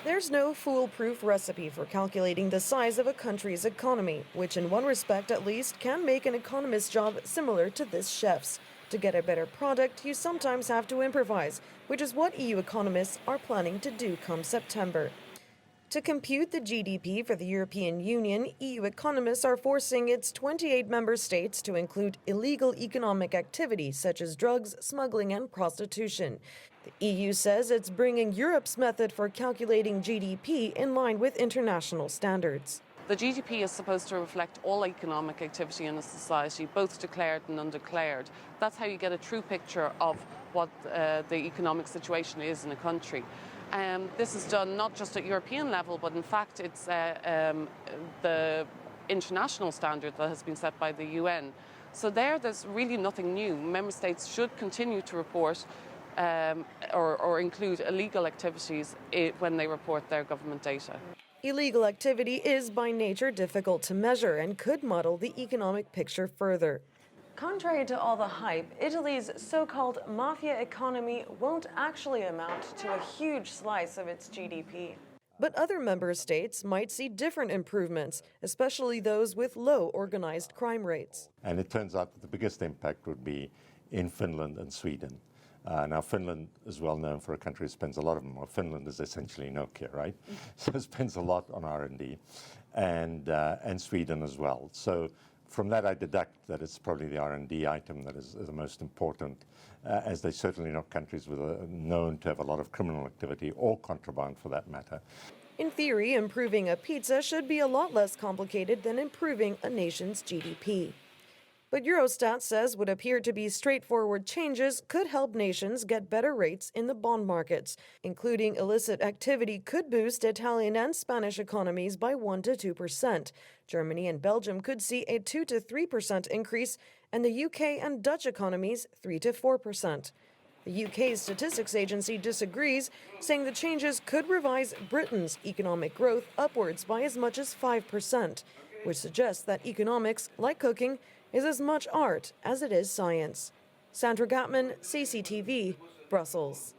There's no foolproof recipe for calculating the size of a country's economy, which in one respect at least can make an economist's job similar to this chef's. To get a better product, you sometimes have to improvise, which is what EU economists are planning to do come September. To compute the GDP for the European Union, EU economists are forcing its 28 member states to include illegal economic activities such as drugs, smuggling, and prostitution. The EU says it's bringing Europe's method for calculating GDP in line with international standards. The GDP is supposed to reflect all economic activity in a society, both declared and undeclared. That's how you get a true picture of what the economic situation is in a country. This is done not just at European level, but in fact it's the international standard that has been set by the UN. So there's really nothing new. Member states should continue to report or include illegal activities when they report their government data. Illegal activity is by nature difficult to measure and could muddle the economic picture further. Contrary to all the hype, Italy's so-called mafia economy won't actually amount to a huge slice of its GDP. But other member states might see different improvements, especially those with low organized crime rates. And it turns out that the biggest impact would be in Finland and Sweden. Now, Finland is well known for a country that spends a lot of money. Well, Finland is essentially Nokia, right? So it spends a lot on R&D, and Sweden as well. So from that, I deduct that it's probably the R&D item that is the most important, as they're certainly not countries known to have a lot of criminal activity or contraband for that matter. In theory, improving a pizza should be a lot less complicated than improving a nation's GDP. But Eurostat says what appear to be straightforward changes could help nations get better rates in the bond markets, including illicit activity could boost Italian and Spanish economies by 1 to 2%. Germany and Belgium could see a 2 to 3% increase, and the UK and Dutch economies 3 to 4%. The UK's statistics agency disagrees, saying the changes could revise Britain's economic growth upwards by as much as 5%, which suggests that economics, like cooking, is as much art as it is science. Sandra Gathmann, CCTV, Brussels.